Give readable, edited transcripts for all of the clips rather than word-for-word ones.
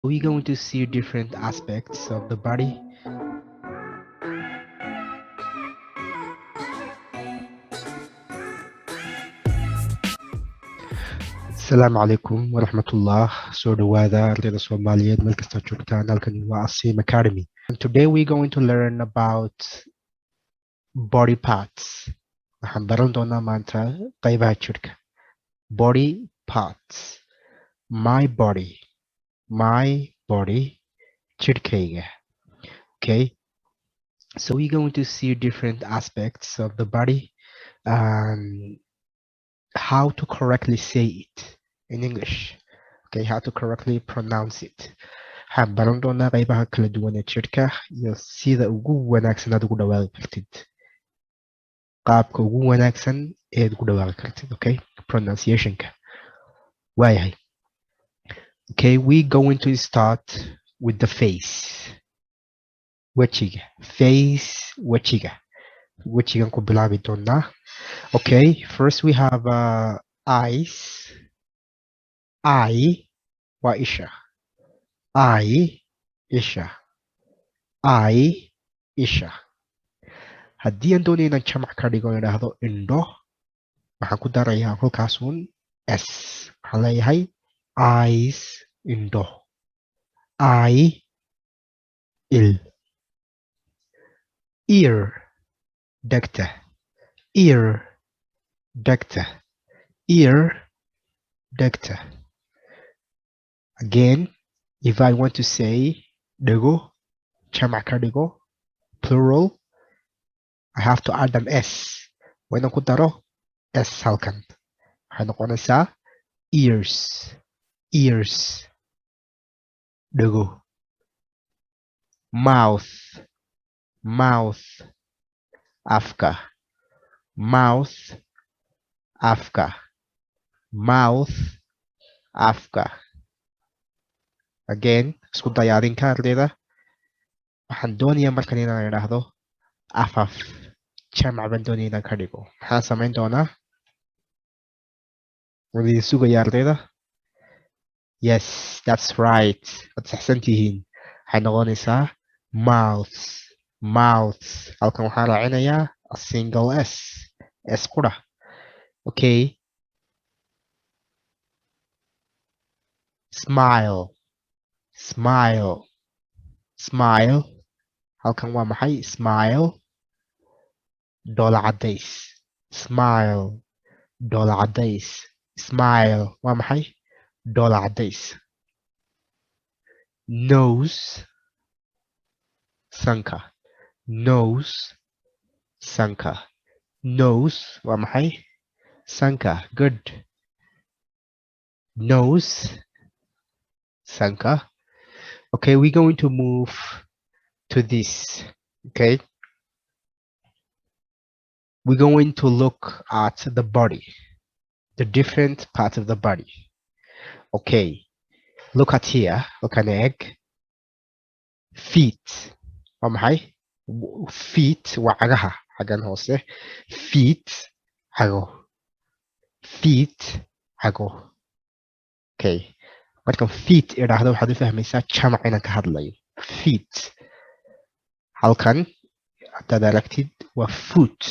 we're going to see different aspects of the body. Assalamu alaikum wa rahmatullah. Soo dhawaada ardayda Soomaaliyeed meel kasta joogtaan halkani waa Asim Academy. And today we're going to learn about body parts. Waxaan baran doonaa maanta qaybaha jirka. Body parts. My body, jirkayga. Okay. So we're going to see different aspects of the body and how to correctly say it in English. Okay, how to correctly pronounce it. Waxaan baran doonaa qaybaha kala duwan ee jirka iyo sida ugu wanaagsan aad ugu dhawaaqi kartid. Qaabka ugu wanaagsan ee aad ugu dhawaaqi kartid, okay? Pronunciationka. Waayahay. Okay, we're going to start with the face. Wejiga. Face, wejiga. Wejigan ku bilaabi doonaa. Okay, first we have eyes. Eye waa isha. Eye, isha. Eye, isha. Haddii aan doonayo inaan jamac ka dhigo idhaahdo indho, waxaan ku darayaa halkaasuun s. Waxaan leeyahay eyes, indho. Eye, il. Ear, dhegta. Ear, dhegta. Ear, dhegta. Again, if I want to say dhego, jamac ka dhigo, plural, I have to add an s. Waa inaan ku daro s halkan. Waxay noqonaysaa ears. Ears. Dhego. Mouth. Mouth. Afka. Mouth. Afka. Mouth. Afka. Again, isku diyaarinka ardayda. Waxaan doonayaa markan inaan idhaahdo afaf. Jamac baan doonaya inaan ka dhigo. Maxaan samayn doonaa? Waan idin sugaya ardayda. Yes, that's right. Waad saxsan tihiin. Waxay noqonaysaa mouths. Mouths. Halkan waxaan raacinayaa a single s. S qura. Okay. Smile. Smile. Smile. Halkan waa maxay? Smile. Dhoola cadays. Smile. Dhoola cadays. Smile. Waa maxay? Dhoola cadays. Nose. Sanka. Nose. Sanka. Nose. Waa maxay? Sanka. Good. Nose. Sanka. Okay, we're going to move to this. Okay. We're going to look at the body, the different parts of the body. Okay. Look at here. Look at an egg. Feet. Waa maxay? Feet waa cagaha. Xaggan hoose. Feet. Cago. Feet. Cago. Okay. Markan feet idhaahdo waxaad u fahmaysaa jamac inaan ka hadlayo. Feet. Halkan haddaad aragtid waa foot.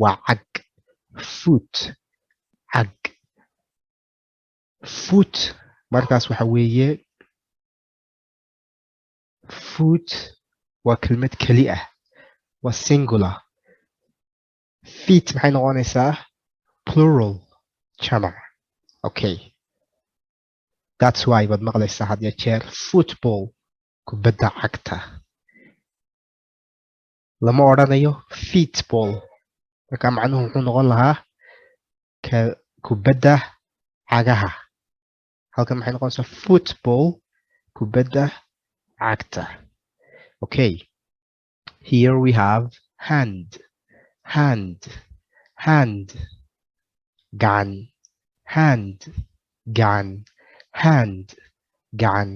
Waa cag. Foot. Cag. Foot markaas waxa weeye foot waa kelmad keli ah. Waa singular. Feet maxay noqonaysaa? Plural. Jamac. Okay. That's why baad maqlaysaa had iyo jeer football. Kubadda cagta. Lama odhanayo feetball. Marka macnuhu wuxuu noqon lahaa kubadda cagaha. Halkan maxay noqonaysaa football. Kubadda cagta. Okay. Here we have hand. Hand. Hand. Gacan. Hand. Gacan. Hand. Gacan.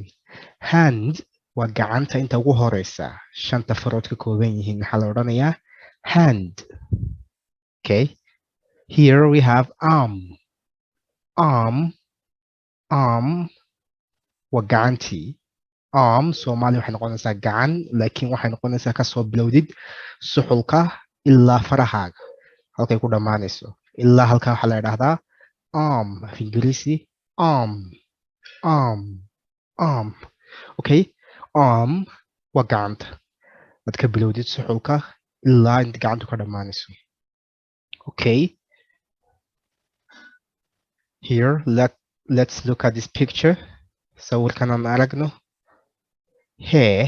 Hand waa gacanta inta ugu horeysa. Shanta farood ka kooban yihiin. Waxaa la odhanayaa hand. Okay. Here we have arm. Arm. Arm. waa gacantii arm Soomaali waxay noqonaysaa gacan laakiin waxay noqonaysaa kasoo bilowdid suxulka ilaa farahaaga halkay ku dhammaanayso ilaa halkaa waxaa la idhaahdaa arm af ingiriisi arm arm arm okay arm waa gacanta aad ka bilowdid suxulka ilaa inta gacantu ka dhammaanayso okay here let's look at this picture sawirkan aan aragno hee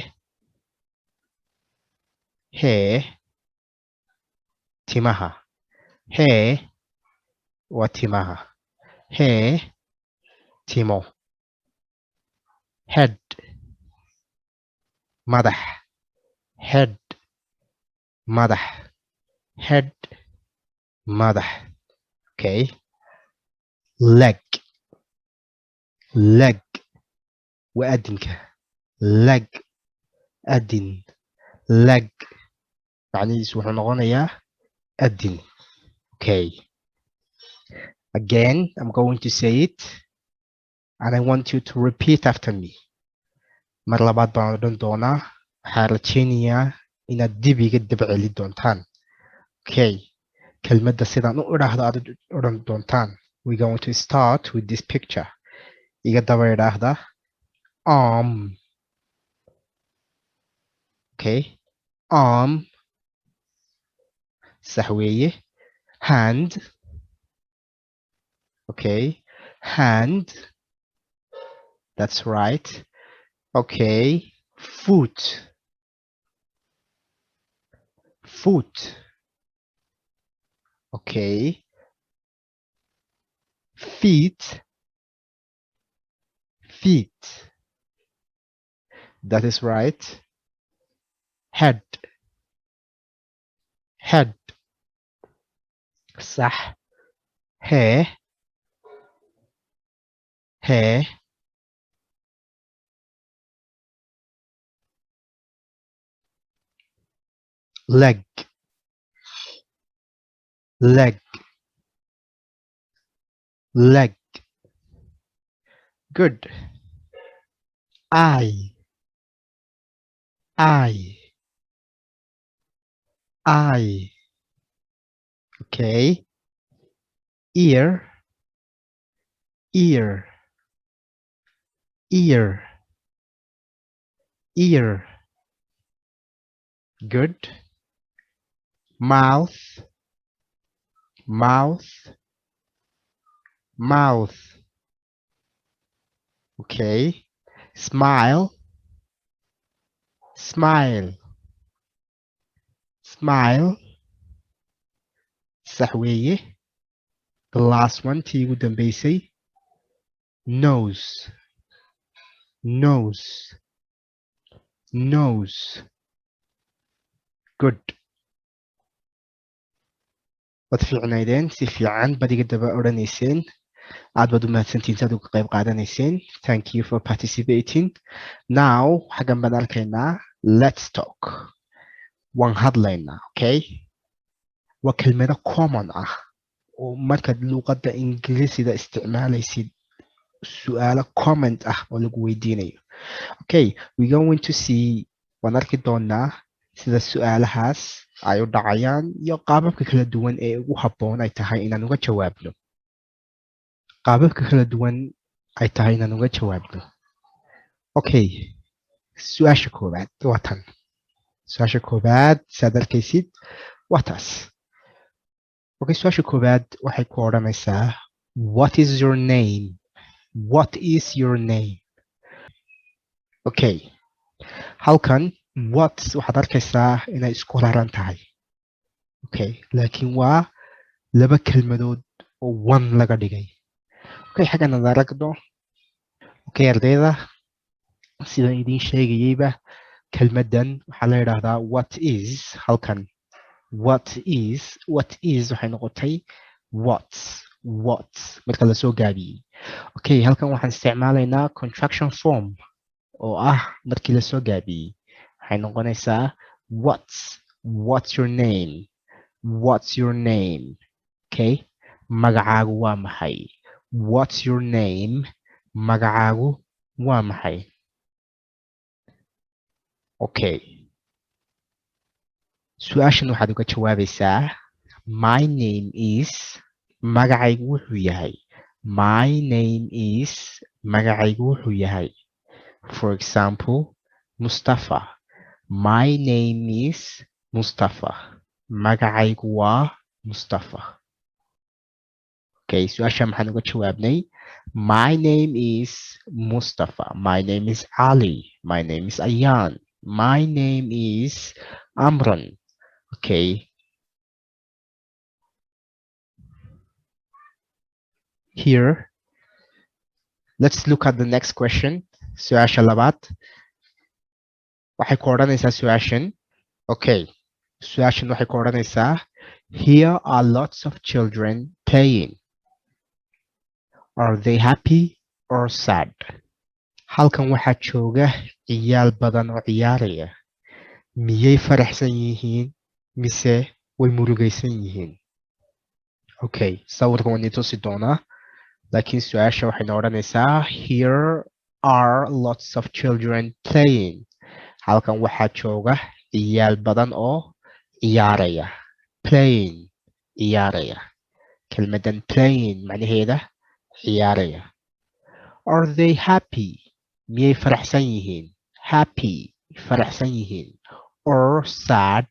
timaha hee waa timaha hee timo head madax head madax head madax okay leg leg waa adinka leg adin leg macnihiisu wuxuu noqonayaa adin okay again I'm going to say it and I want you to repeat after me mar labaad baan odhan doonaa waxaan rajaynayaa inaad dib iga daba celi doontaan okay kelmadda sidaan u idhaahdo aad odhan doontaan we're going to start with this picture iga daba idhaahda arm okay arm sax weeye hand okay hand that's right okay foot foot okay feet feet that is right head head صح hair hair leg leg leg good eye eye eye okay ear ear ear ear good mouth mouth mouth okay smile smile smile sax weeye the last one tii ugu dambeysay nose nose nose good waad fiicnaydeen si fiican baad iga daba odhanayseen aad baad u mahadsantihiin si aad uga qayb qaadanayseen thank you for participating now xaggan baan arkaynaa let's talk waan hadlaynaa okay waa kelmado common ah oo markaad luuqadda ingiriisiga isticmaalaysid su'aalo comment ah oo lagu weydiinayo okay we going to see waan arki doonaa sida su'aalahaas ay u dhacayaan iyo qaababka kala duwan ee ugu habboon ay tahay inaan uga jawaabno qaababka kala duwan ay tahay inaan uga jawaabno okay su-aasha koowaad waa tan su-aasha koowaad saad arkaysid waa taas okay su-aasha koowaad waxay ku odhanaysaa what is your name what is your name okay halkan what waxaad arkaysaa inay isku raran tahay okay laakiin waa laba kelmadood oo one laga dhigay okay xaggan ad aragno okay ardayda sidaan idiin sheegayeyba kelmaddan waxaa la yidhaahdaa what is halkan what is waxay noqotay what marka lasoo gaabiyey okay halkan waxaan isticmaalaynaa contraction form oo ah markii lasoo gaabiyey waxay noqonaysaa what's your name what's your name okay magacaagu waa maxay what's your name magacaagu waa maxay? Okay, su-aashan waxaad uga jawaabaysaa my name is, magacaygu wuxuu yahay. My name is, magacaygu wuxuu yahay. For example, Mustafa. My name is Mustafa. Magacaygu waa Mustafa. Okay, su-aasha maxaan uga jawaabnay? My name is Mustafa. My name is Ali. My name is Ayan. My name is Amran. Okay. Here, let's look at the next question. Su-aasha labaad. Waxay ku odhanaysaa su-aashan. Okay. Su-aashan waxay ku odhanaysaa here are lots of children playing. Are they happy or sad? Halkan waxaa jooga ciyaal badan oo ciyaaraya. Miyay faraxsan yihiin mise way murugaysan yihiin? Okay, sawirkan waan idin tusi doonaa. Laakiin su-aasha waxayna odhanaysaa here are lots of children playing. Halkan waxaa jooga ciyaal badan oo ciyaaraya. Playing, ciyaaraya. Kelmadan playing macnaheeda ciyaaraya. Are they happy? Miyay faraxsan yihiin? Happy, faraxsan yihiin. Or sad,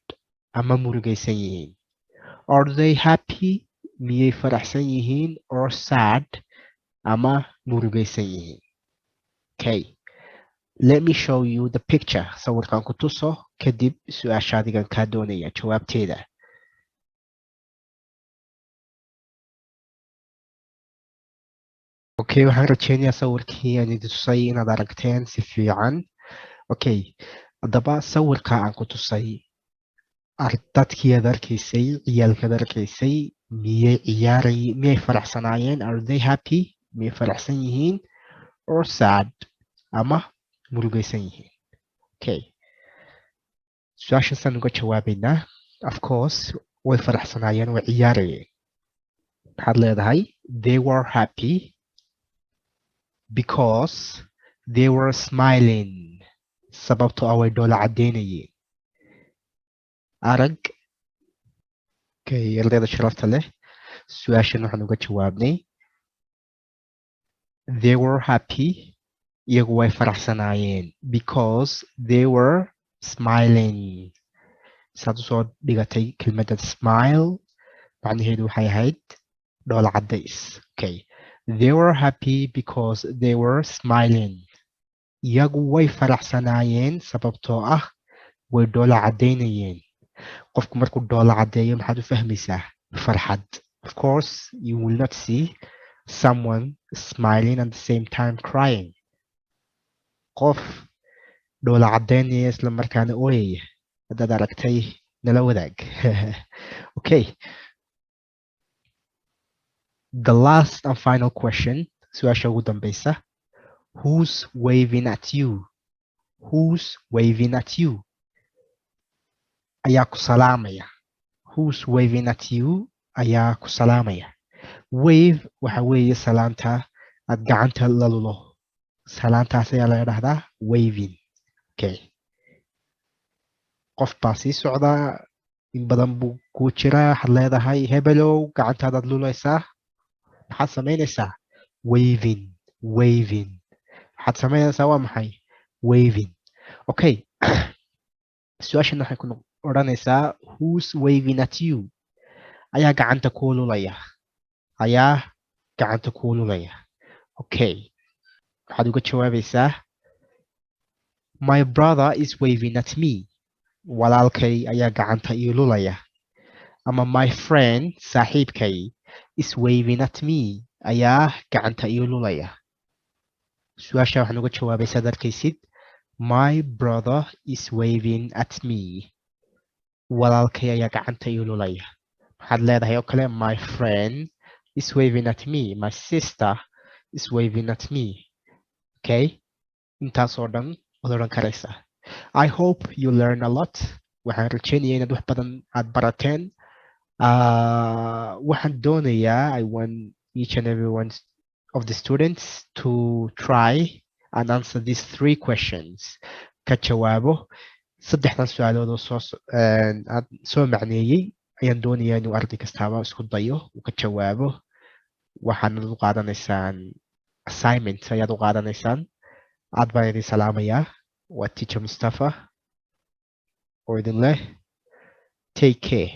ama murugaysan yihiin. Are they happy? Miyay faraxsan yihiin? Or sad, ama murugaysan yihiin. Okay, let me show you the picture. Sawirkan ku tuso kadib su-aasha adigan kaa doonaya jawaabteeda. Okay, waxaan rajeynayaa sawirkii aan idin tusay inaad aragteen si fiican. Okay, haddaba sawirka aan ku tusay dadkii aad arkaysay, ciyaalka aad arkaysay, miyay faraxsanaayeen? Are they happy? Miyay faraxsan yihiin? Or sad, ama murugaysan yihiin? Okay, su-aashaasaan uga jawaabaynaa. Of course, way faraxsanaayeen, way ciyaarayeen. Waxaad leedahay they were happy because they were smiling. Sababtoo ah way dhoola cadeynayeen. Arag. Okay, ardayda sharafta leh. Su-aashan waxaan uga jawaabnay they were happy, iyagu way faraxsanaayeen because they were smiling. saad usoo dhigatay kelmadda smile macnaheedu waxay ahayd dhoola cadays. Okay, they were happy because they were smiling. iyagu way faraxsanaayeen sababtoo ah way dhoola cadeynayeen. qofku markuu dhoola cadeeyo maxaad u fahmaysaa? farxad. Of course, you will not see someone smiling at the same time crying. qof dhoola cadeynaya isla markaana ooyaya. haddaad aragtay nala wadaag. Okay, the last and final question, su-aasha ugu dambeysa. Who's waving at you? Who's waving at you? ayaa ku salaamaya. Who's waving at you? ayaa ku salaamaya. Wave waxa weeye salaanta aad gacanta la lulo. salaantaas ayaa laga dhahdaa waving. Okay, qof baa sii socdaa, in badan buu ku jiraa, waxaad leedahay hebelow, gacantaadaad lulaysaa. maxaad samaynaysaa? Waving, waving. waxaad samaynaysaa waa maxay? Waving. Okay, su-aashan waxay ku odhanaysaa who's waving at you? ayaa gacanta kuu lulaya. ayaa gacanta kuu lulaya. Okay, waxaad uga jawaabaysaa my brother is waving at me. walaalkay ayaa gacanta ii lulaya. ama my friend, saaxiibkay, is waving at me. ayaa gacanta ii lulaya. su-aasha waxaan uga jawaabaysaa ad arkaysid my brother is waving at me. walaalkay ayaa gacanta ii lulaya. waxaad leedahay oo kale my friend is waving at me. My sister is waving at me. Okay, intaas oo dhan waad odhan karaysaa. I hope you learn a lot. waxaan rajeynaya inaad wax badan aad barateen. waxaan doonayaa I want each and every one of the students to try and answer these three questions. Ka jawaabo saddexdan su'aalood oo aad soo macneeyey ayaan doonayaa inuu arday kastaaba isku dayo uu ka jawaabo. Waxaanad u qaadanaysaan assignment ayaad u qaadanaysaan. Aad baan idin salaamayaa. Waa Teacher Mustafa oo idin leh take care.